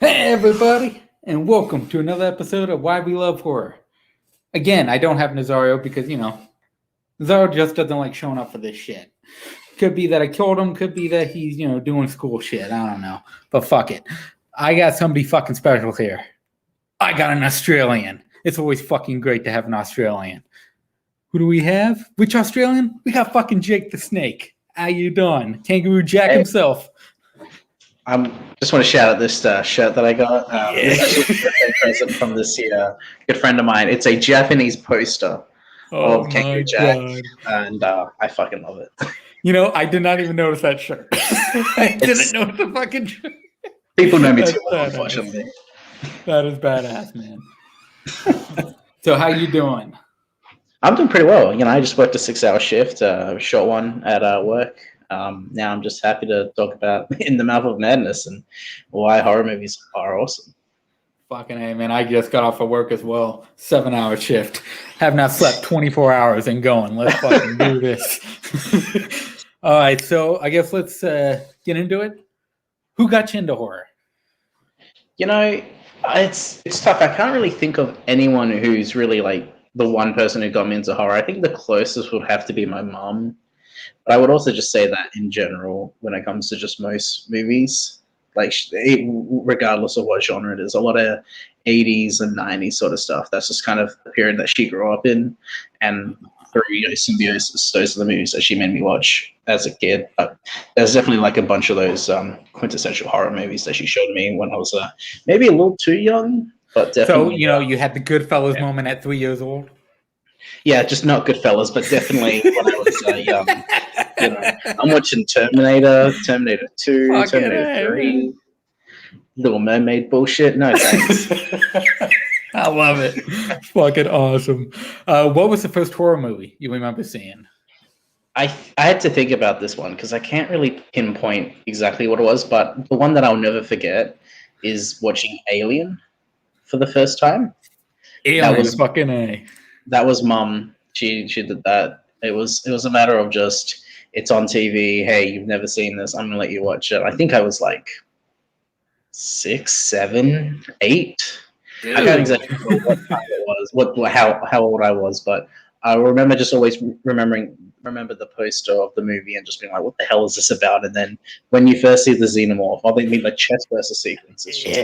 Hey, everybody, and welcome to another episode of Why We Love Horror. Again, I don't have Nazario because, Nazario just doesn't like showing up for this shit. Could be that I killed him, could be that he's, doing school shit. I don't know. But fuck it. I got somebody fucking special here. I got an Australian. It's always fucking great to have an Australian. Who do we have? Which Australian? We got fucking Jake the Snake. How you doing? Kangaroo Jack himself. I just want to shout out this shirt that I got. This is a birthday present from this good friend of mine. It's a Japanese poster of Kangaroo Jack, and I fucking love it. I did not even notice that shirt. I didn't notice the fucking shirt. People know me too well, unfortunately. That is badass, man. So how you doing? I'm doing pretty well. I just worked a 6-hour shift, a short one at work. Now I'm just happy to talk about In the Mouth of Madness and why horror movies are awesome. Fucking A, man. I just got off of work as well. 7-hour shift. Have not slept 24 hours and going. Let's fucking do this. All right, so I guess let's get into it. Who got you into horror? It's tough. I can't really think of anyone who's really like the one person who got me into horror. I think the closest would have to be my mom. But I would also just say that in general, when it comes to just most movies, like regardless of what genre it is, a lot of 80s and 90s sort of stuff. That's just kind of the period that she grew up in, and through symbiosis, those are the movies that she made me watch as a kid. But there's definitely like a bunch of those quintessential horror movies that she showed me when I was maybe a little too young. But definitely, so you had the Goodfellas moment at 3 years old. Yeah, just not Goodfellas, but definitely when I was young. I'm watching Terminator 2, Fuck Terminator 3, Little Mermaid bullshit. No thanks. I love it. Fucking awesome. What was the first horror movie you remember seeing? I had to think about this one because I can't really pinpoint exactly what it was, but the one that I'll never forget is watching Alien for the first time. Alien, that was fucking A. That was Mum. She did that. It was a matter of just, it's on TV. Hey, you've never seen this. I'm gonna let you watch it. I think I was like 6, 7, 8. Dude. I can't exactly remember what time it was, how old I was, but I remember just always remember the poster of the movie and just being like, what the hell is this about? And then when you first see the xenomorph, I think the chest versus sequence is just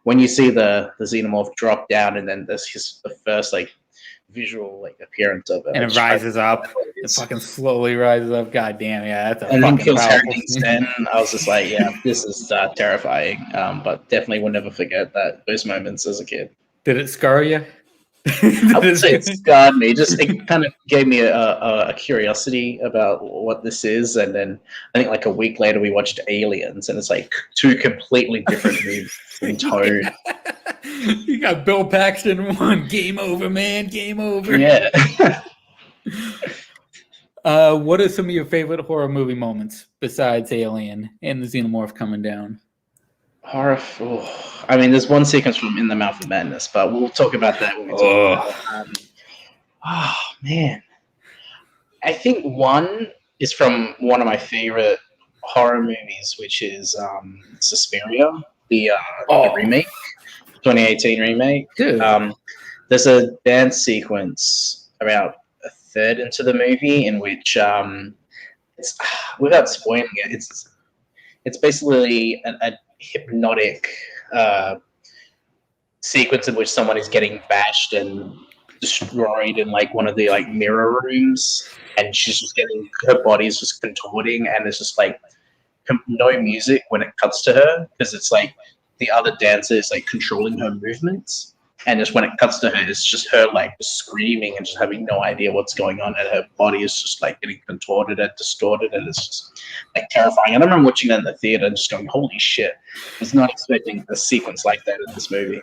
when you see the xenomorph drop down and then there's the first visual appearance of it, and it rises up. It fucking slowly rises up. God damn, yeah, that's a and fucking then kills Harry Dean Stanton. I was just like, yeah, this is terrifying. But definitely will never forget those moments as a kid. Did it scar you? I would say it scarred me. It kind of gave me a curiosity about what this is, and then I think like a week later we watched Aliens, and it's like two completely different movies in tone. You got Bill Paxton one. Game over, man. Game over. Yeah. What are some of your favorite horror movie moments besides Alien and the xenomorph coming down? Horror. I mean, there's one sequence from In the Mouth of Madness, but we'll talk about that when we talk about it. Oh, man. I think one is from one of my favorite horror movies, which is Suspiria, the remake, 2018 remake. There's a dance sequence about a third into the movie in which, it's without spoiling it, it's basically a hypnotic sequence in which someone is getting bashed and destroyed in like one of the like mirror rooms, and she's just getting, her body's just contorting, and it's just like no music when it cuts to her because it's like the other dancer is like controlling her movements, and just when it cuts to her, it's just her like screaming and just having no idea what's going on, and her body is just like getting contorted and distorted, and it's just like terrifying. And I remember watching that in the theater and just going, "Holy shit!" I was not expecting a sequence like that in this movie.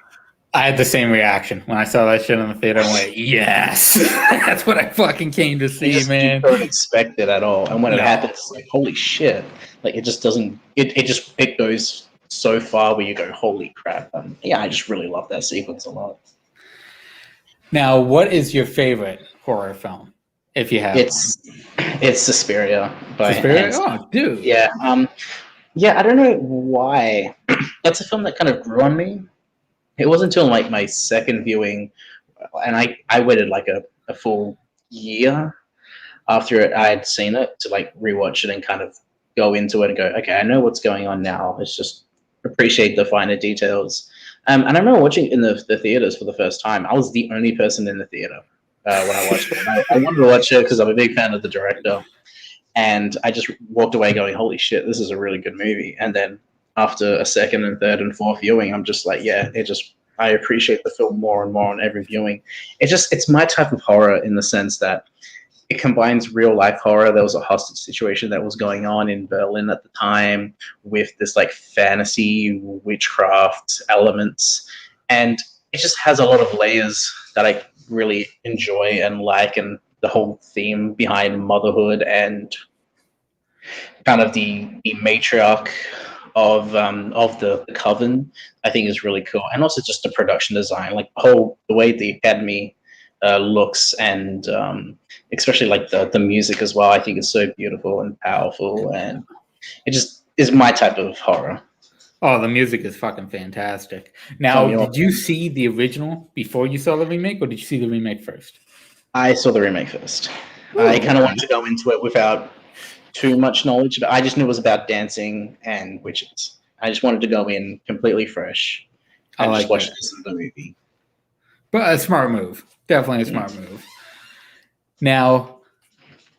I had the same reaction when I saw that shit in the theater. I went, "Yes, that's what I fucking came to see, man." You don't expect it at all, and when it happens, it's like, "Holy shit!" Like it just doesn't. It goes so far where you go, holy crap. Yeah, I just really love that sequence a lot. Now, what is your favorite horror film, if you have It's Suspiria. Suspiria? Oh, dude. Yeah. Yeah, I don't know why. That's a film that kind of grew on me. It wasn't until like my second viewing, and I waited like a full year after I had seen it to like rewatch it and kind of go into it and go, okay, I know what's going on now. Let's just appreciate the finer details. And I remember watching it in the theaters for the first time. I was the only person in the theater when I watched it. I wanted to watch it because I'm a big fan of the director. And I just walked away going, holy shit, this is a really good movie. And then after a second and third and fourth viewing, I'm just like, yeah, I appreciate the film more and more on every viewing. It's my type of horror in the sense that it combines real life horror. There was a hostage situation that was going on in Berlin at the time with this like fantasy witchcraft elements. And it just has a lot of layers that I really enjoy and like, and the whole theme behind motherhood and kind of the matriarch of the coven, I think is really cool, and also just the production design, like the way the Academy looks, and especially like the music as well. I think is so beautiful and powerful, and it just is my type of horror. Oh, the music is fucking fantastic. Now, did you see the original before you saw the remake, or did you see the remake first? I saw the remake first. Ooh, I kind of wanted to go into it without too much knowledge, but I just knew it was about dancing and witches. I just wanted to go in completely fresh and just watch this in the movie. But a smart move. Definitely a smart move. Now,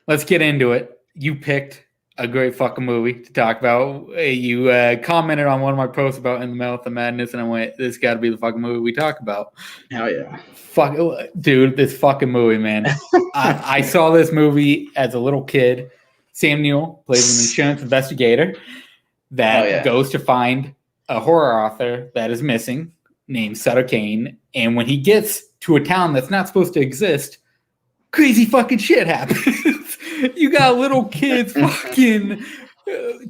let's get into it. You picked a great fucking movie to talk about. You commented on one of my posts about In the Mouth of Madness, and I went, this got to be the fucking movie we talk about. Hell yeah. Fuck, dude, this fucking movie, man. I saw this movie as a little kid. Sam Neill plays an insurance investigator that goes to find a horror author that is missing named Sutter Kane. And when he gets to a town that's not supposed to exist, crazy fucking shit happens. You got little kids fucking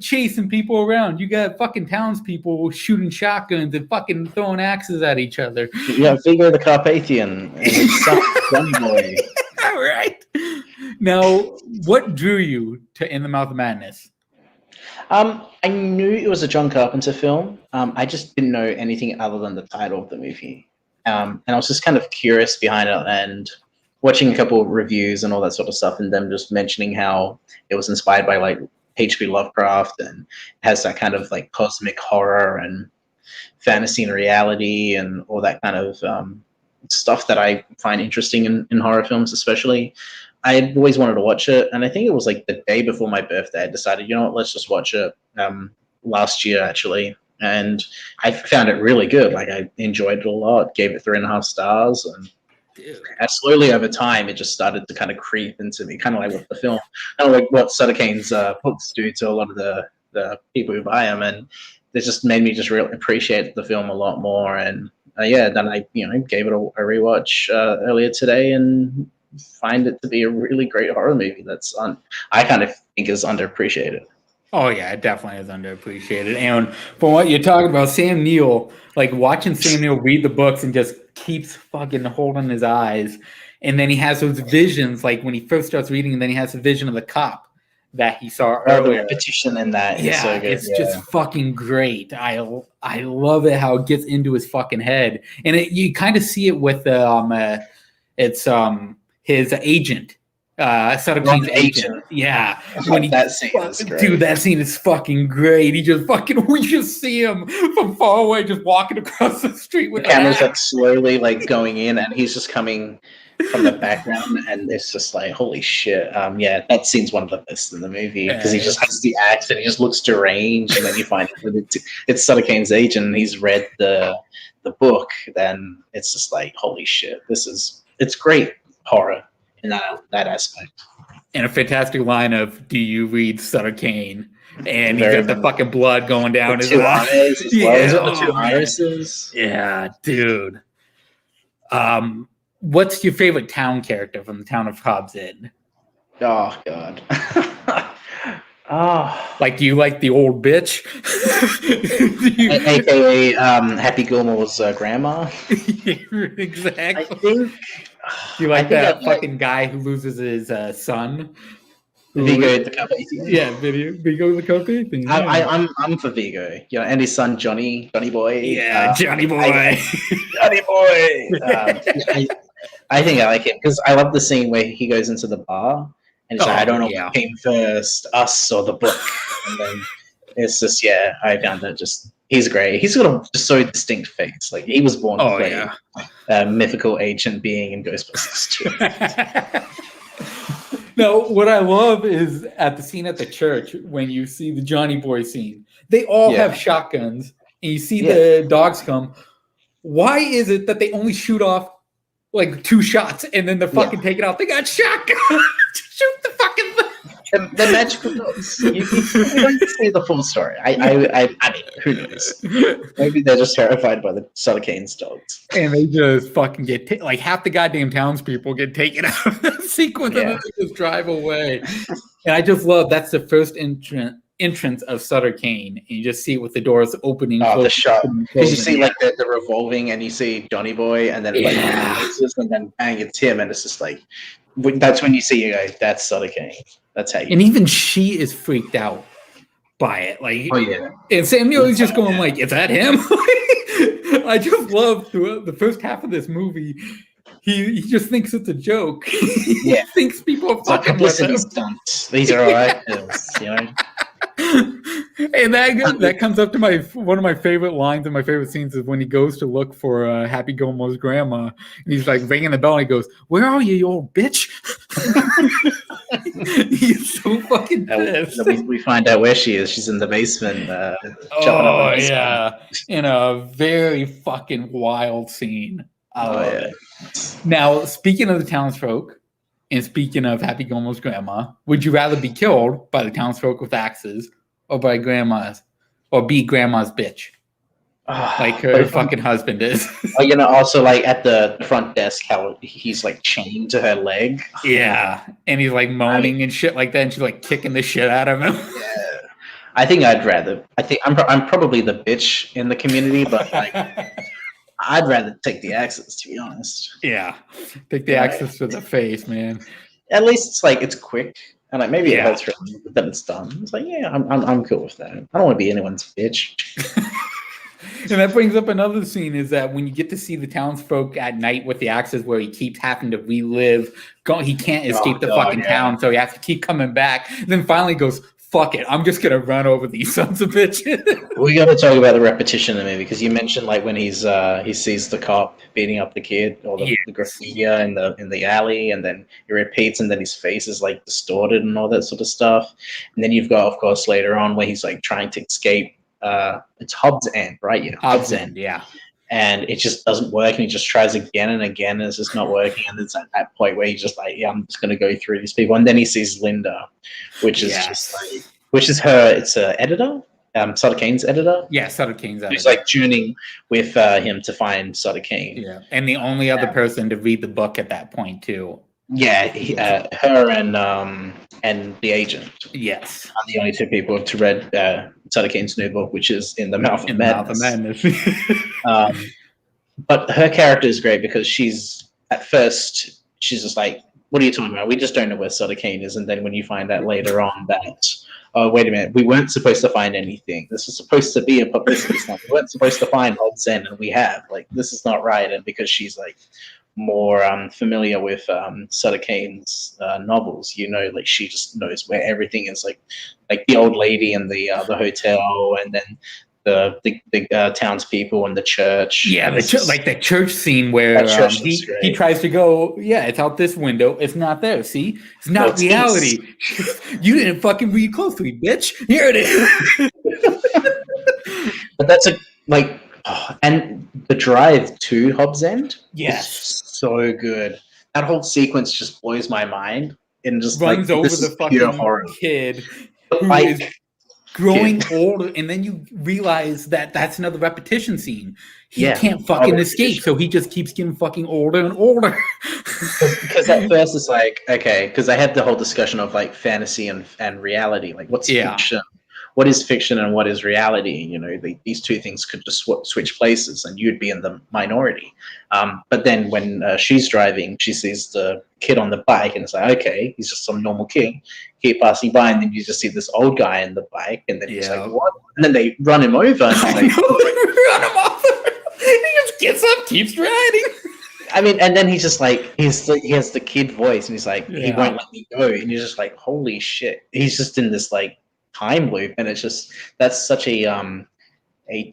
chasing people around. You got fucking townspeople shooting shotguns and fucking throwing axes at each other. Yeah, Vigor the Carpathian. And it's Johnny Boy. All right. Now, what drew you to In the Mouth of Madness? I knew it was a John Carpenter film. I just didn't know anything other than the title of the movie. And I was just kind of curious behind it and watching a couple of reviews and all that sort of stuff, and them just mentioning how it was inspired by like H.P. Lovecraft and has that kind of like cosmic horror and fantasy and reality and all that kind of stuff that I find interesting in horror films, especially. I had always wanted to watch it, and I think it was like the day before my birthday, I decided, you know what, let's just watch it last year, actually. And I found it really good. Like, I enjoyed it a lot, gave it 3.5 stars, and slowly over time, it just started to kind of creep into me, kind of like what the film, kind of like what Sutter Kane's books do to a lot of the people who buy them, and it just made me just really appreciate the film a lot more. And then I gave it a rewatch earlier today, and find it to be a really great horror movie I kind of think is underappreciated. Oh yeah, it definitely is underappreciated. And from what you're talking about, Sam Neill, like watching Sam Neill read the books and just keeps fucking holding his eyes. And then he has those visions, like when he first starts reading, and then he has a vision of the cop that he saw earlier. The repetition in that is so good. It's just fucking great. I love it how it gets into his fucking head. And you kind of see it with his agent, Sutter Kane's agent. Yeah, when that scene is great. Dude, that scene is fucking great. We just see him from far away, just walking across the street with the camera's like slowly like going in, and he's just coming from the background, and it's just like, holy shit. That scene's one of the best in the movie because he just has the axe and he just looks deranged, and then you find it's Sutter Kane's agent, and he's read the book. Then it's just like, holy shit, it's great horror in that aspect. And a fantastic line of, do you read Sutter Kane? And he's got the fucking blood going down his eyes. The two irises. Yeah, dude. What's your favorite town character from the town of Hobbs End? Oh, God. Like, do you like the old bitch? AKA Happy Gilmore's grandma? Exactly. I think... You like that fucking guy who loses his son? Vigo the Carpathian. Yeah, Vigo the Carpathian. Yeah. I'm for Vigo. You know, and his son Johnny Boy. Yeah, Johnny Boy. Johnny Boy. I think I like him because I love the scene where he goes into the bar and he's like, I don't know what came first, us or the book. And then it's just, I found that he's great. He's got a just so distinct face. Like, he was born to play a mythical ancient being in Ghostbusters too. No, what I love is at the scene at the church when you see the Johnny Boy scene, they all have shotguns and you see the dogs come. Why is it that they only shoot off like 2 shots and then they're fucking take it out? They got shotguns. Shoot the fucking thing. The magical dogs. You don't see the full story. I mean, who knows? Maybe they're just terrified by the Sutter Kane's dogs. And they just fucking get like half the goddamn townspeople get taken out of the sequence and then they just drive away. And I just love that's the first entrance of Sutter Kane. And you just see it with the doors opening. Oh, the shot. Because you see like the revolving and you see Johnny Boy and then and then bang, it's him. And it's just like, that's when you see you go, that's Sutter Kane. That's how you. And even she is freaked out by it. Like, and Samuel is just going like, "Is that him?" I just love throughout the first half of this movie. He just thinks it's a joke. He thinks people are fucking with him. Stunts. These are all actors, you know. And that comes up to one of my favorite lines and my favorite scenes is when he goes to look for Happy Gilmore's grandma and he's like ringing the bell and he goes, "Where are you old bitch?" He's so fucking pissed. We find out where she is. She's in the basement. In a very fucking wild scene. Now, speaking of the townsfolk, and speaking of Happy Gilmore's grandma, would you rather be killed by the townsfolk with axes or by grandma's, or be grandma's bitch? Like her fucking husband is. Also like at the front desk, how he's like chained to her leg. Yeah, and he's like moaning and shit like that, and she's like kicking the shit out of him. Yeah, I think I'm probably the bitch in the community, but like I'd rather take the axes, to be honest. Yeah, take the axes to the face, man. At least it's like it's quick. And like maybe it hurts for me, but then it's done. It's like, I'm cool with that. I don't want to be anyone's bitch. And that brings up another scene is that when you get to see the townsfolk at night with the axes where he keeps having to relive, he can't escape the fucking town, so he has to keep coming back. And then finally goes, fuck it, I'm just going to run over these sons of bitches. We got to talk about the repetition in the movie because you mentioned like when he sees the cop beating up the kid or the graffiti in the alley, and then he repeats, and then his face is like distorted and all that sort of stuff. And then you've got, of course, later on where he's like trying to escape. It's Hobbs End, right? Yeah, Hobbs End, yeah. And it just doesn't work, and he just tries again and again, and it's just not working. And it's at that point where he's just like, I'm just going to go through these people. And then he sees Linda, which is just like, which is her, it's an editor, Sutter Kane's editor. Yeah, Sutter Kane's editor. Who's like journeying with him to find Sutter Kane. Yeah, and the only other person to read the book at that point, too. Yeah, her and the agent. Yes. Are the only 2 people to read Sutter Kane's new book, which is In the Mouth of Madness. But her character is great because she's just like, what are you talking about? We just don't know where Sutter Kane is. And then when you find out later on that, oh, wait a minute, we weren't supposed to find anything. This was supposed to be a publicity stunt. We weren't supposed to find Hobbs End, and we have. Like, this is not right. And because she's like more familiar with Sutter Kane's novels, like she just knows where everything is, like the old lady and the hotel, and then the townspeople and the church. Yeah, the church scene where he tries to go. Yeah, it's out this window. It's not there. See, it's not reality. You didn't fucking read closely, bitch. Here it is. But that's and the drive to Hobbs End. Yes, is so good. That whole sequence just blows my mind and just runs over the fucking kid who is growing older, and then you realize that that's another repetition scene. He can't fucking escape, so he just keeps getting fucking older and older. Because at first it's like, okay, because I had the whole discussion of like fantasy and reality, like what's fiction, what is fiction and what is reality. You know, these two things could just switch places, and you'd be in the minority. But then when she's driving, she sees the kid on the bike, and it's like, okay, he's just some normal kid. Keep passing by, and then you just see this old guy on the bike, and then he's like, what? And then they run him over, and he's like, run him off. He just gets up, keeps riding. I mean, and then he's just like, he has the kid voice, and he's like, he won't let me go, and you're just like, holy shit. He's just in this like time loop, and it's just, that's such a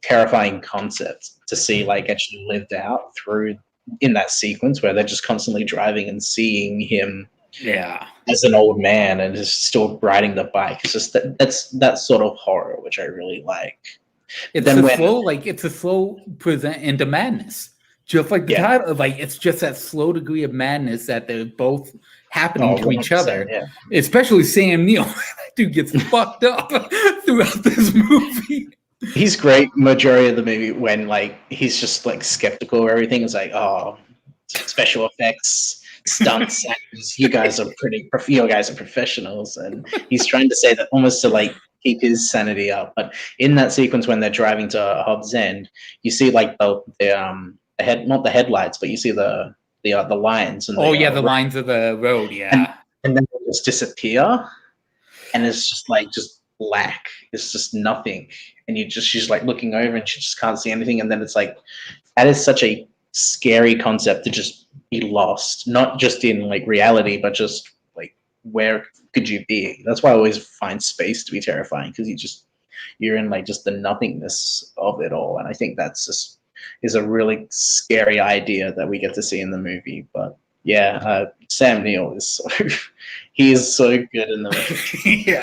terrifying concept to see like actually lived out through in that sequence where they're just constantly driving and seeing him as an old man and is still riding the bike. It's just that's that sort of horror which I really like. It's a slow present into madness. Just like the title, like it's just that slow degree of madness that they're both happening to each other. Yeah. Especially Sam Neill. That dude gets fucked up throughout this movie. He's great majority of the movie when like he's just like skeptical of everything. It's like, oh, special effects, stunts, you guys are professionals, and he's trying to say that almost to like keep his sanity up. But in that sequence when they're driving to Hobbs End, you see like not the headlights, but you see the lines. And the lines of the road, and then they just disappear, and it's just like black. It's just nothing, and she's like looking over, and she just can't see anything. And then it's like, that is such a scary concept to just be lost, not just in like reality, but just like where could you be? That's why I always find space to be terrifying, because you're in like just the nothingness of it all, and I think that's just is a really scary idea that we get to see in the movie. But Sam Neill is he is so good in the movie.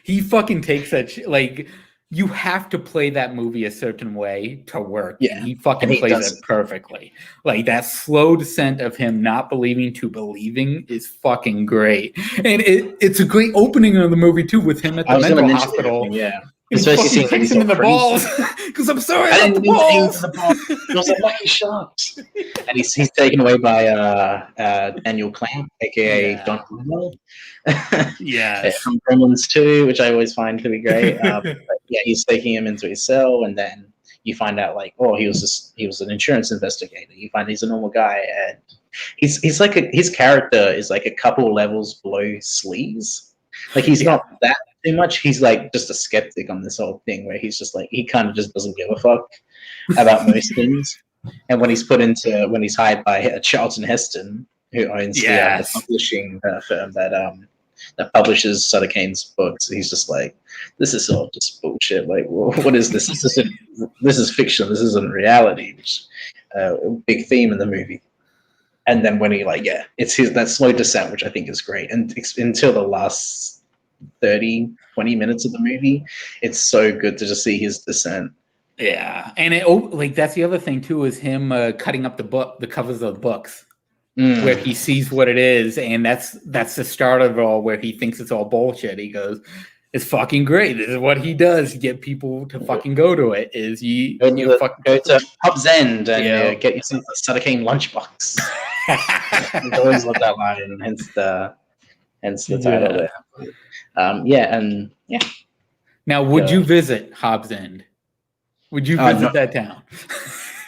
He fucking takes that like you have to play that movie a certain way to work. And he fucking plays it perfectly. Like that slow descent of him not believing to believing is fucking great. And it's a great opening of the movie too, with him at the mental hospital. Especially seeing kicks him in the balls because I'm sorry, I didn't mean to into the balls. It was a lucky shot. And he's taken away by Daniel Clamp, aka Don Blumenthal. From Gremlins 2, which I always find to be great. But he's taking him into his cell, and then you find out like, oh, he was an insurance investigator. You find he's a normal guy, and he's like his character is like a couple levels below Sleaze. Like he's not that too much. He's like just a skeptic on this whole thing, where he's just like, he kind of just doesn't give a fuck about most things. And when he's hired by Charlton Heston, who owns the publishing firm that publishes Sutter Kane's books, he's just like, this is all just bullshit. Like, what is this? This is fiction. This isn't reality. Which a big theme in the movie. And then when he it's that slow descent, which I think is great. And until the last 30, 20 minutes of the movie, it's so good to just see his descent. Yeah, and that's the other thing too, is him cutting up the covers of the books, where he sees what it is, and that's the start of it all, where he thinks it's all bullshit. He goes, "It's fucking great. This is what he does to get people to fucking go to it. Is go to Hobbs End and get yourself a Sutter Kane lunchbox." I always love that line, and hence the title there. Now, would you visit Hobbs End? Would you visit that town?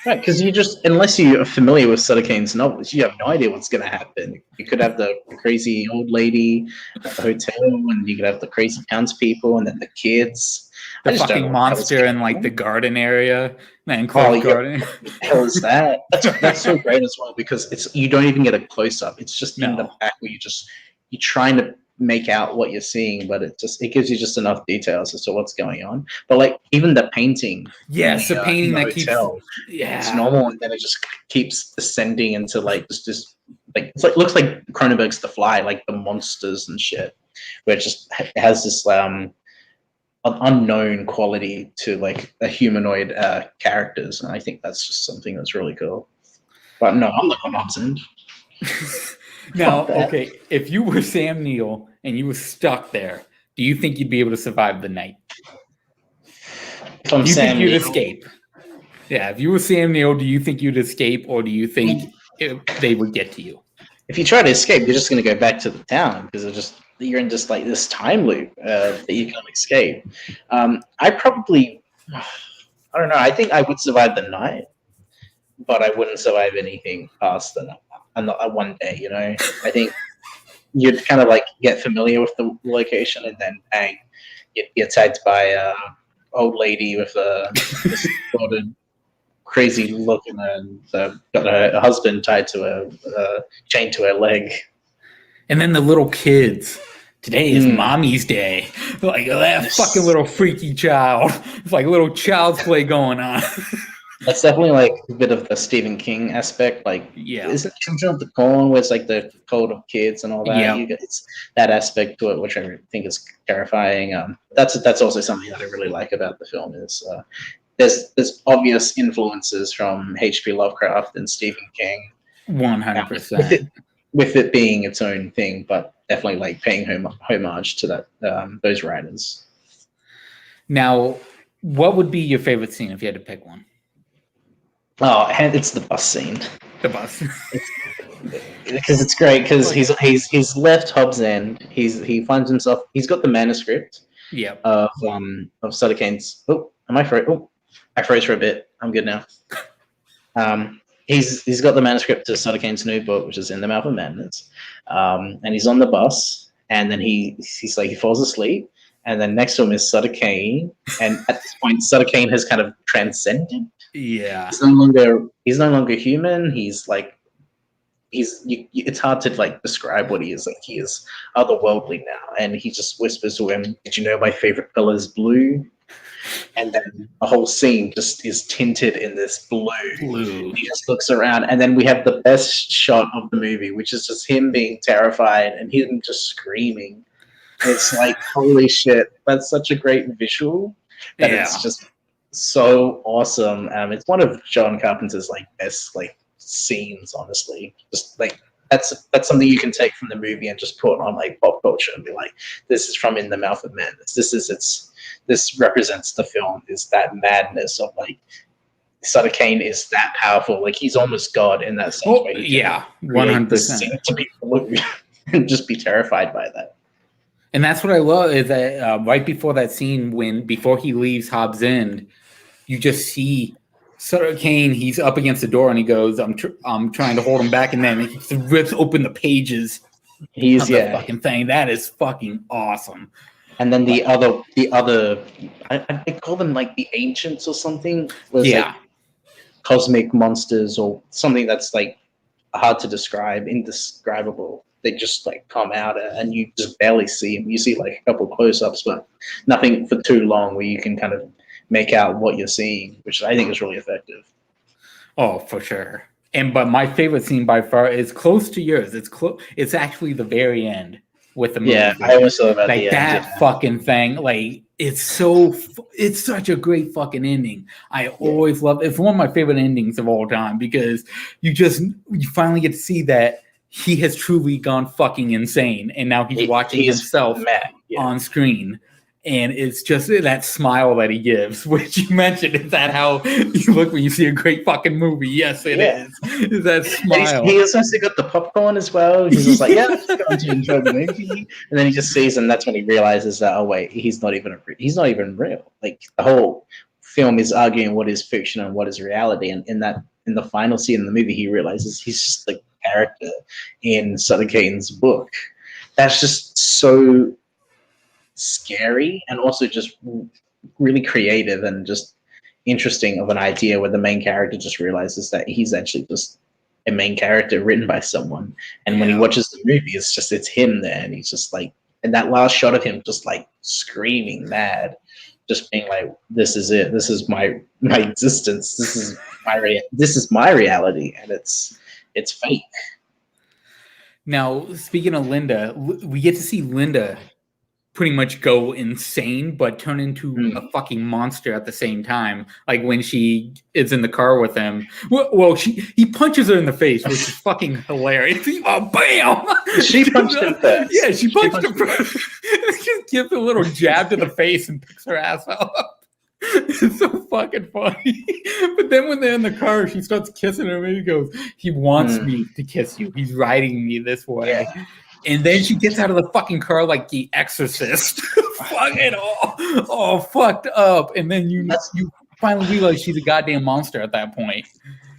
Right, because unless you are familiar with Sutter Kane's novels, you have no idea what's going to happen. You could have the crazy old lady at the hotel, and you could have the crazy townspeople, and then the kids. The fucking monster in like the garden area, the enclosed garden. What the hell is that? That's so great as well, because you don't even get a close up. It's just in the back where you're trying to make out what you're seeing, but it gives you just enough details as to what's going on. But like even the painting, the painting that hotel, it's normal, and then it just keeps descending into like just like it's like looks like Cronenberg's The Fly, like the monsters and shit, where it just has this unknown quality to like the humanoid characters, and I think that's just something that's really cool. But no, I'm not on Hobbs End. Now, okay, if you were Sam Neill and you were stuck there, do you think you'd be able to survive the night? If I'm do you Sam think you'd Neill, escape? Yeah, if you were Sam Neill, do you think you'd escape, or do you think they would get to you? if you try to escape, you're just going to go back to the town because you're in just like this time loop that you can't escape. I probably, I don't know. I think I would survive the night, but I wouldn't survive anything past one day. You know, I think you'd kind of like get familiar with the location, and then bang, you'd get attacked by a old lady with a distorted, crazy look, and got her husband tied to a chain to her leg. And then the little kids. Today is mommy's day. Like that fucking little freaky child. It's like a little child's play going on. That's definitely like a bit of the Stephen King aspect. Like, isn't Children of the Corn where it's like the code of kids and all that? Yeah. It's that aspect to it, which I think is terrifying. That's also something that I really like about the film is there's obvious influences from H.P. Lovecraft and Stephen King. 100%. With it being its own thing, but definitely like paying homage to that those writers. Now, what would be your favorite scene if you had to pick one? Oh, it's the bus scene. The bus, because it's great. Because he's left Hobbs End. He finds himself. He's got the manuscript. Yeah. Of Sutter Kane's. Oh, am I froze? Oh, I froze for a bit. I'm good now. He's got the manuscript to Sutter Kane's new book, which is In the Mouth of Madness, and he's on the bus, and then he falls asleep, and then next to him is Sutter Kane, and at this point, Sutter Kane has kind of transcended. Yeah, he's no longer human. It's hard to like describe what he is. Like he is otherworldly now, and he just whispers to him, "Did you know my favorite color is blue?" And then the whole scene just is tinted in this blue. He just looks around, and then we have the best shot of the movie, which is just him being terrified and him just screaming. It's like, holy shit, that's such a great visual that it's just so awesome. It's one of John Carpenter's like best like scenes, honestly. Just like that's something you can take from the movie and just put on like pop culture and be like, this is from In the Mouth of Madness. This represents the film, is that madness of like Sutter Kane is that powerful. Like he's almost God in that sense. Oh, yeah, 100%. To be and just be terrified by that. And that's what I love is that right before that scene, before he leaves Hobbs End, you just see Sutter Kane. He's up against the door and he goes, "I'm trying to hold him back," and then he rips open the pages. He's the fucking thing. That is fucking awesome. And then the other, I call them like the ancients or something. Like cosmic monsters or something that's like hard to describe, indescribable. They just like come out and you just barely see them. You see like a couple close-ups, but nothing for too long where you can kind of make out what you're seeing, which I think is really effective. Oh, for sure. But my favorite scene by far is close to yours. It's actually the very end. With the movie. Yeah, I always thought about like that fucking thing. Like it's such a great fucking ending. I always love it's one of my favorite endings of all time because you finally get to see that he has truly gone fucking insane, and now he's watching himself on screen. And it's just that smile that he gives, which you mentioned. Is that how you look when you see a great fucking movie? Yes, it is. Is that smile? He also got the popcorn as well. He's just like, I'm just going to enjoy the movie. And then he just sees, and that's when he realizes that, oh wait, he's not even real. Like the whole film is arguing what is fiction and what is reality. And in the final scene in the movie, he realizes he's just the character in Sutter Kane's book. That's just so scary and also just really creative and just interesting of an idea where the main character just realizes that he's actually just a main character written by someone, and when he watches the movie it's him there, and he's just like, and that last shot of him just like screaming mad, just being like, this is it, this is my existence, this is my reality, and it's fake. Now, speaking of Linda, we get to see Linda pretty much go insane, but turn into a fucking monster at the same time. Like when she is in the car with him. Well, he punches her in the face, which is fucking hilarious. Oh, bam! She punched him first. Yeah, she punched him first. Just gives a little jab to the face and picks her ass up. It's so fucking funny. But then when they're in the car, she starts kissing him and he goes, he wants me to kiss you. He's riding me this way. Yeah. And then she gets out of the fucking car like the exorcist. Fucking all fucked up. And then you finally realize she's a goddamn monster at that point.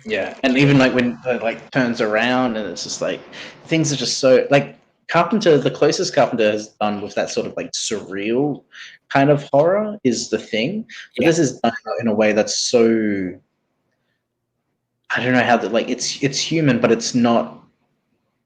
Yeah. And even like when like turns around and it's just like things are just so like Carpenter, the closest Carpenter has done with that sort of like surreal kind of horror is The Thing. But this is done in a way that's so, I don't know how that, like it's human, but it's not.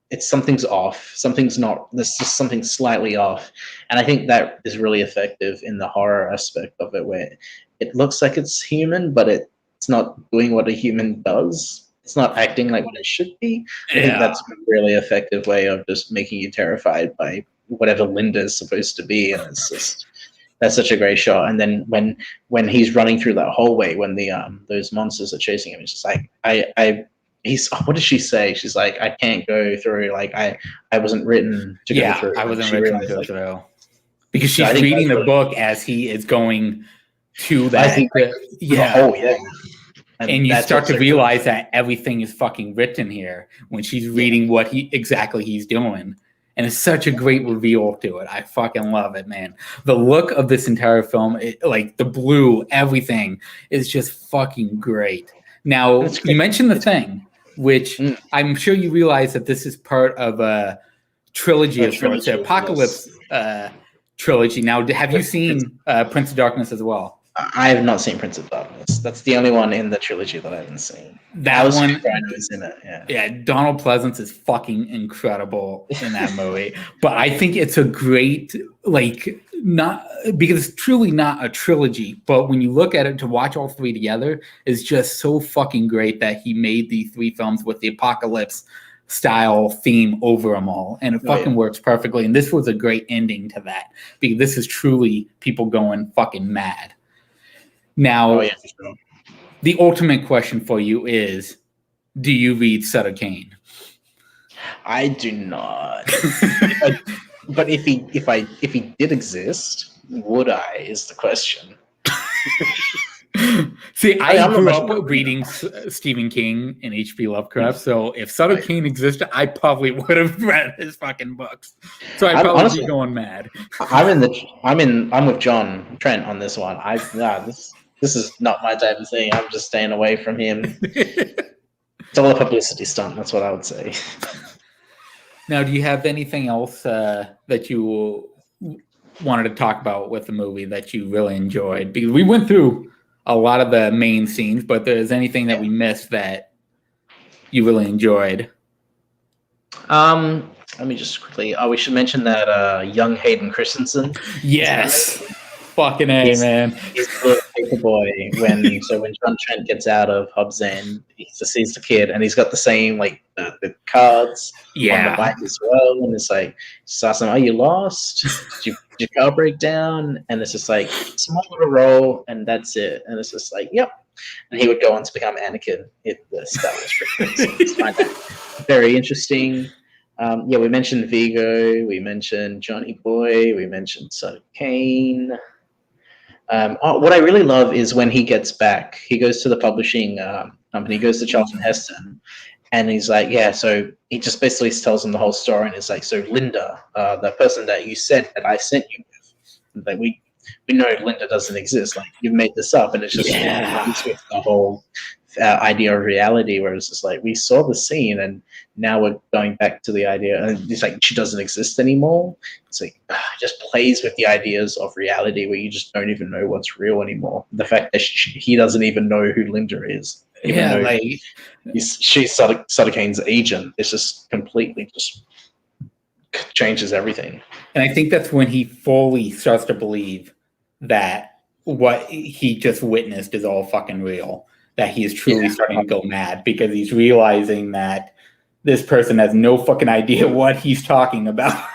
It's something's off. Something's not. There's just something slightly off, and I think that is really effective in the horror aspect of it, where it looks like it's human, but it's not doing what a human does. It's not acting like what it should be. I think that's a really effective way of just making you terrified by whatever Linda is supposed to be, and it's just that's such a great shot. And then when he's running through that hallway, when the those monsters are chasing him, it's just like what does she say? She's like, I can't go through. Like I wasn't written to go through. I wasn't written to go through. Because she's reading the book as he is going to that. And you start to realize that everything is fucking written here when she's reading what he's doing. And it's such a great reveal to it. I fucking love it, man. The look of this entire film, like the blue, everything is just fucking great. Now, you mentioned The Thing, which I'm sure you realize that this is part of a trilogy of sorts, the Apocalypse trilogy. Now, have you seen Prince of Darkness as well? I have not seen Prince of Darkness. That's the only one in the trilogy that I haven't seen. That one is in it. Yeah, Donald Pleasance is fucking incredible in that movie. But I think it's a great, like, not because it's truly not a trilogy. But when you look at it, to watch all three together is just so fucking great that he made the three films with the apocalypse style theme over them all, and it fucking works perfectly. And this was a great ending to that because this is truly people going fucking mad. Now, the ultimate question for you is, do you read Sutter Kane? I do not. But if he did exist, would I is the question. See, I grew up reading Stephen King and H.P. Lovecraft, so if Sutter Kane existed, I probably would have read his fucking books. So I'd probably be going mad. I'm with John Trent on this one. This is not my type of thing. I'm just staying away from him. It's all a publicity stunt. That's what I would say. Now, do you have anything else that you wanted to talk about with the movie that you really enjoyed? Because we went through a lot of the main scenes, but there's anything that we missed that you really enjoyed? Let me just quickly. We should mention that young Hayden Christensen. Yes. Fucking A, man. He's the paper boy when John Trent gets out of Hobbs End, he just sees the kid and he's got the same like the cards on the bike as well, and it's like just ask him, are you lost? Did your car break down? And it's just like small little roll and that's it. And it's just like, yep. And he would go on to become Anakin in the Star Wars. So just find that very interesting. We mentioned Vigo, we mentioned Johnny Boy, we mentioned Sutter Kane. What I really love is when he gets back, he goes to the publishing company, goes to Charlton Heston, and he's like, so he just basically tells him the whole story, and it's like, so Linda, the person that you said that I sent you with, like we know Linda doesn't exist, like you made this up, and it's just with the whole idea of reality, where it's just like we saw the scene and now we're going back to the idea, and it's like she doesn't exist anymore. It's like just plays with the ideas of reality where you just don't even know what's real anymore. The fact that he doesn't even know who Linda is, she's Sutter Kane's agent. It's just completely just changes everything. And I think that's when he fully starts to believe that what he just witnessed is all fucking real. That he is truly starting to go mad because he's realizing that this person has no fucking idea what he's talking about.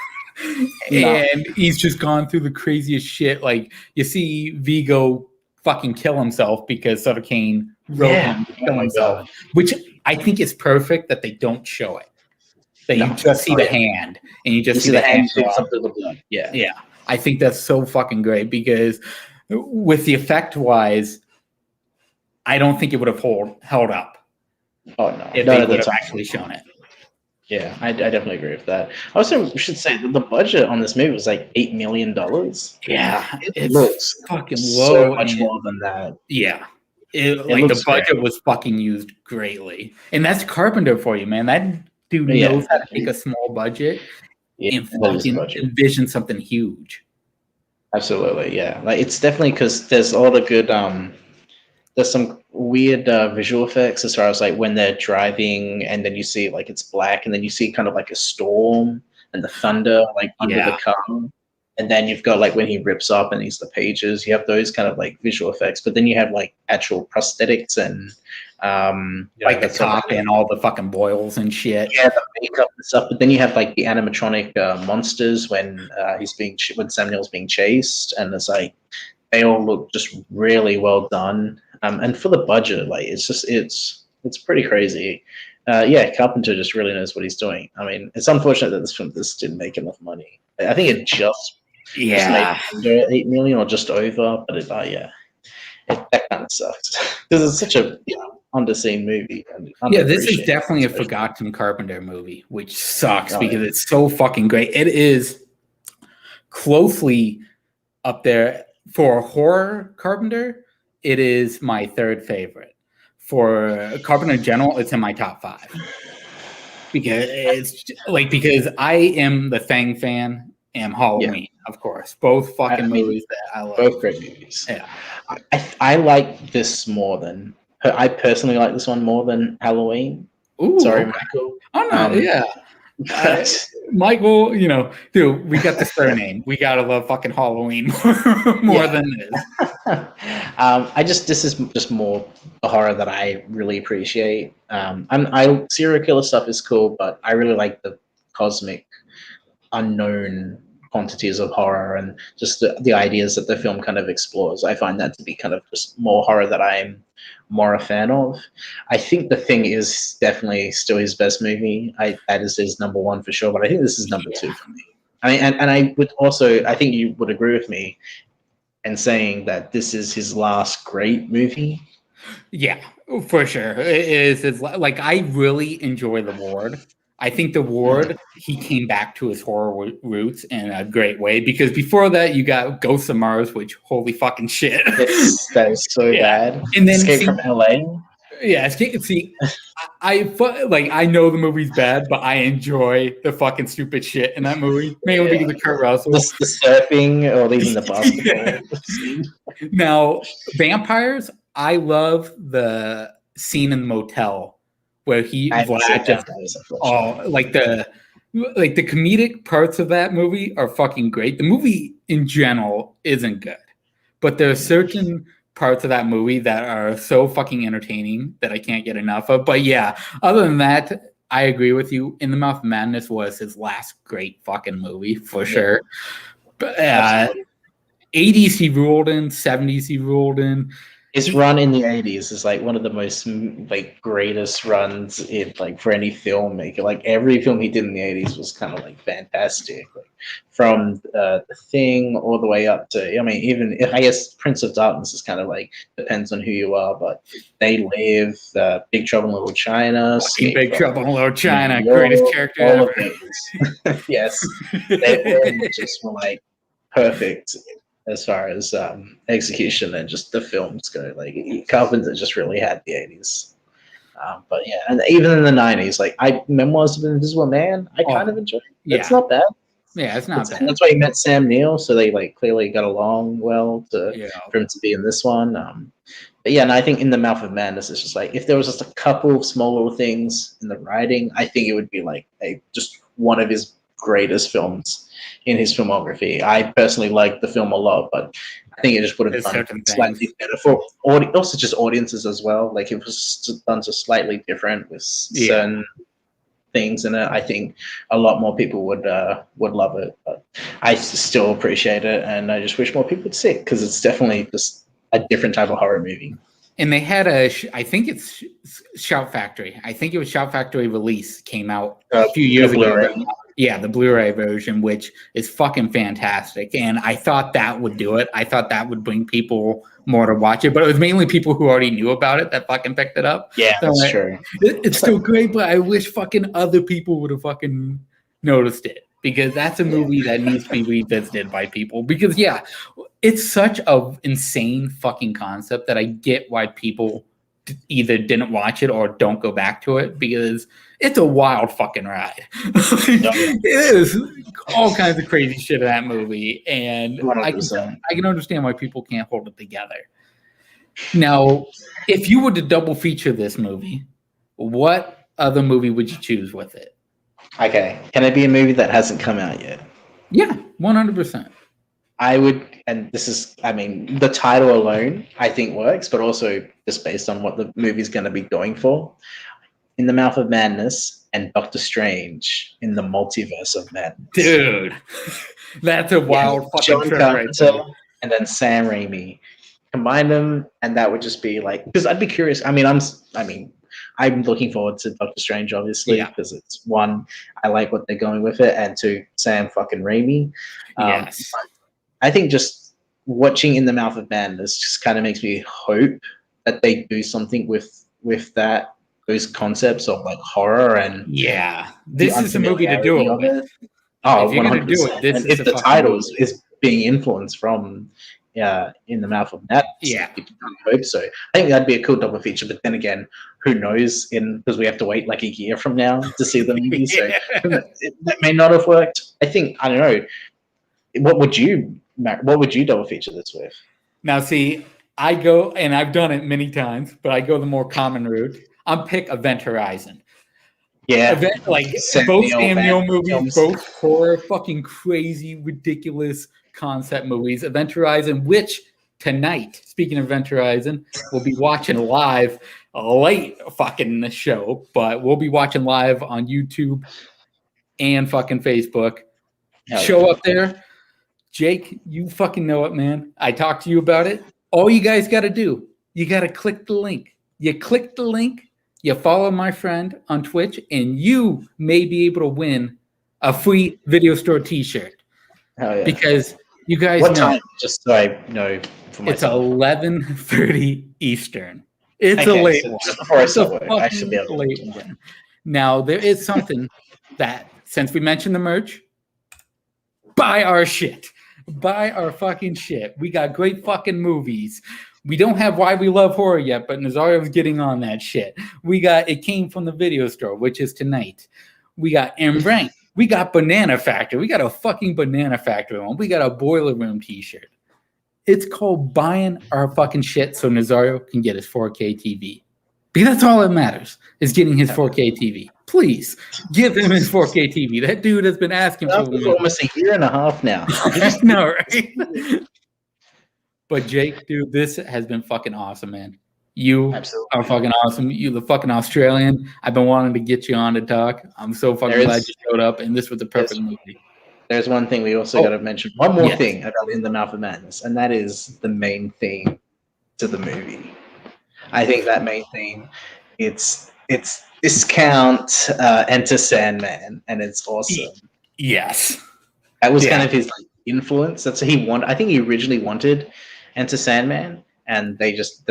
And he's just gone through the craziest shit. Like, you see Vigo fucking kill himself because Sutter Kane wrote him to kill himself. Which I think is perfect that they don't show it. That you just see the hand. And you just see the hand. Something with blood. Yeah. I think that's so fucking great because with the effect wise, I don't think it would have held up Oh no, if none they of the would have time. actually shown it. Yeah, I definitely agree with that. I also should say that the budget on this movie was like $8 million. Yeah, It it's looks fucking so low, much and more than that. yeah, It like the looks great. budget was fucking used greatly, and that's Carpenter for you, man. That dude But yeah, knows how to take a small budget yeah, and that is the fucking budget. envision something huge. Absolutely, yeah. Like it's definitely because there's a lot of good. There's some weird visual effects as far as like when they're driving, and then you see like it's black, and then you see kind of like a storm and the thunder like under the Yeah, car. And then you've got like when he rips up and he's the pages, you have those kind of like visual effects, but then you have like actual prosthetics and like the that's sort of cop and all the fucking boils and shit. yeah, the makeup and stuff. But then you have like the animatronic monsters when when Sam Neill's being chased, and it's like they all look just really well done. And for the budget, like it's pretty crazy. Yeah, Carpenter just really knows what he's doing. I mean, it's unfortunate that this didn't make enough money. I think it just made under 8 million or just over, but that kind of sucks because it's such a underseen movie. And Yeah, this is underappreciated, definitely a especially. forgotten Carpenter movie, which sucks Oh, because yeah. it's so fucking great. It is closely up there for horror Carpenter. It is my third favorite. For Carpenter in general, it's in my top 5 because I am the Thing fan and Halloween, of course, both fucking movies that I love. Both great movies. Yeah. I like this more than I personally like this one more than Halloween. Ooh, Sorry, okay. Michael. Oh no, yeah. Michael, dude, we got the surname. We gotta love fucking Halloween more than this. This is just more a horror that I really appreciate. Serial killer stuff is cool, but I really like the cosmic, unknown quantities of horror and just the ideas that the film kind of explores. I find that to be kind of just more horror that I'm more a fan of. I think The Thing is definitely still his best movie. That is his number 1 for sure, but I think this is number 2 for me. I mean, and I would also, I think you would agree with me in saying that this is his last great movie. Yeah, for sure. It is. It's like I really enjoy The Ward. I think The Ward, he came back to his horror roots in a great way because before that, you got Ghosts of Mars, which holy fucking shit. That is so bad. And then Escape from LA. Yeah, see, I know the movie's bad, but I enjoy the fucking stupid shit in that movie. Mainly because of Kurt Russell. The surfing or even the basketball scene. Now, vampires, I love the scene in the motel where Vlad just like the comedic parts of that movie are fucking great. The movie in general isn't good, but there are certain parts of that movie that are so fucking entertaining that I can't get enough of. But yeah, other than that, I agree with you. In the Mouth of Madness was his last great fucking movie for sure. But 80s he ruled in, 70s he ruled in. His run in the 80s is like one of the most like greatest runs in like for any filmmaker. Like every film he did in the 80s was kind of like fantastic. Like from The Thing all the way up to, I mean, even I guess Prince of Darkness is kind of like depends on who you are, but They Live, Big Trouble in Little China, Big Trouble in Little China, greatest character all ever. Of those. Yes, they just were like perfect as far as execution and just the films go. Like Carpenter just really had the 80s. But yeah, and even in the 90s, like Memoirs of an Invisible Man, I kind of enjoyed it. It's not bad. Yeah, it's not bad. That's why he met Sam Neill, so they like clearly got along well for him to be in this one. But yeah, and I think in The Mouth of Madness, it's just like if there was just a couple of small little things in the writing, I think it would be like just one of his greatest films in his filmography. I personally like the film a lot, but I think it just would have done slightly better for also just audiences as well. Like it was done just slightly different with certain things in it. I think a lot more people would love it, but I still appreciate it, and I just wish more people would see it because it's definitely just a different type of horror movie. And they had I think it's Shout Factory. I think it was Shout Factory release came out a few years ago. Yeah, the Blu-ray version, which is fucking fantastic. And I thought that would do it. I thought that would bring people more to watch it, but it was mainly people who already knew about it that fucking picked it up. Yeah, So that's true. It's still great, but I wish fucking other people would have fucking noticed it, because that's a movie that needs to be revisited by people. Because yeah, it's such a insane fucking concept that I get why people either didn't watch it or don't go back to it, because it's a wild fucking ride. It is all kinds of crazy shit in that movie, and I can understand why people can't hold it together. Now, if you were to double feature this movie, what other movie would you choose with it? Okay, can it be a movie that hasn't come out yet? Yeah, 100%. I would, and this is, I mean, the title alone I think works, but also just based on what the movie's going to be going for. In the Mouth of Madness and Doctor Strange in the Multiverse of Madness. Dude, that's a wild fucking John trip Carpenter right there. and then Sam Raimi. Combine them, and that would just be like, because I'd be curious. I'm looking forward to Doctor Strange, obviously, because it's one, I like what they're going with it, and two, Sam fucking Raimi. Yes. I think just watching In the Mouth of Madness just kind of makes me hope that they do something with that, those concepts of like horror and this is a movie to do it with. Oh, if you're 100%. Gonna do it, this and is if the title is being influenced from In the Mouth of Madness, I hope so. I think that'd be a cool double feature, but then again, who knows? Because we have to wait like a year from now to see the movie, so that may not have worked. I don't know. What would you double feature this with? Now, see, I go, and I've done it many times, but I go the more common route. I'm pick Event Horizon. Yeah, both Sam Neill movies, both horror, fucking crazy, ridiculous concept movies. Event Horizon, which tonight, speaking of Event Horizon, we'll be watching live, late fucking show, but we'll be watching live on YouTube and fucking Facebook. Show up there. Jake, you fucking know it, man. I talked to you about it. All you guys got to do, you got to click the link. You click the link, you follow my friend on Twitch, and you may be able to win a free video store t-shirt. Because you guys what time? Just so I know for myself. It's 11:30 Eastern. It's a late one. Just before I start work, I should be able to late one. Now, there is something that, since we mentioned the merch, buy our shit. Buy our fucking shit. We got great fucking movies. We don't have Why We Love Horror yet, but Nazario's getting on that shit. We got It Came From the Video Store, which is tonight. We got M-Rank. We got Banana Factory. We got a fucking Banana Factory one. We got a Boiler Room t-shirt. It's called buying our fucking shit so Nazario can get his 4K TV. Because that's all that matters, is getting his 4K TV. Please, give him his 4K TV. That dude has been asking for almost a year and a half now. No, right? But Jake, dude, this has been fucking awesome, man. You are fucking awesome. You the fucking Australian. I've been wanting to get you on to talk. I'm so fucking glad you showed up, and this was the perfect movie. There's one thing we also got to mention. One more thing about In the Mouth of Madness, and that is the main theme to the movie. I think that main theme, it's Discount Enter Sandman, and it's awesome. Yes, that was kind of his influence. That's what he wanted. I think he originally wanted Enter Sandman, and they just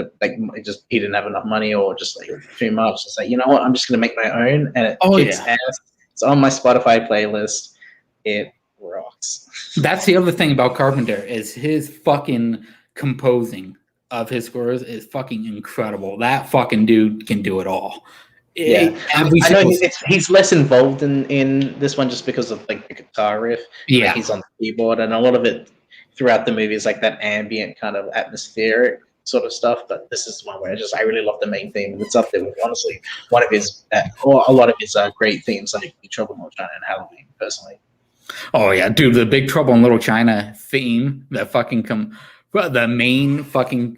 he didn't have enough money or just like too much. It's like, you know what, I'm just gonna make my own, and it kicks ass. It's on my Spotify playlist. It rocks. That's the other thing about Carpenter is his fucking composing of his scores is fucking incredible. That fucking dude can do it all. I know he's less involved in this one just because of like the guitar riff. Yeah, like, he's on the keyboard, and a lot of it throughout the movie is like that ambient kind of atmospheric sort of stuff. But this is one where I really love the main theme. It's up there with honestly one of his or a lot of his great themes, like Big Trouble in Little China and Halloween, personally. Oh yeah, dude, the Big Trouble in Little China theme, that fucking the main fucking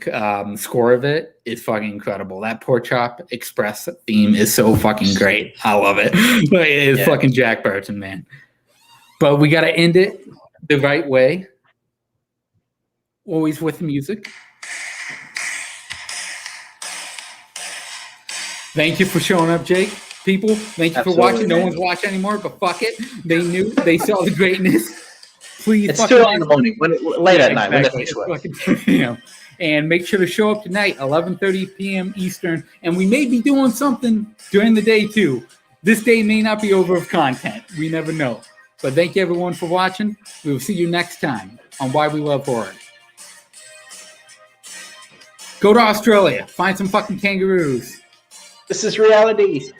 score of it is fucking incredible. That Pork Chop Express theme is so fucking great. I love it. It's fucking Jack Burton, man. But we got to end it the right way. Always with music. Thank you for showing up, Jake. People, thank you for Absolutely, watching. No man. one's watching anymore, but fuck it. They knew. They saw the greatness. Please, It's fucking 2 in the morning, late at night, when they exactly. finish It's work. fucking, and make sure to show up tonight, 11:30 p.m. Eastern. And we may be doing something during the day too. This day may not be over of content. We never know. But thank you everyone for watching. We will see you next time on Why We Love Horror. Go to Australia. Find some fucking kangaroos. This is reality.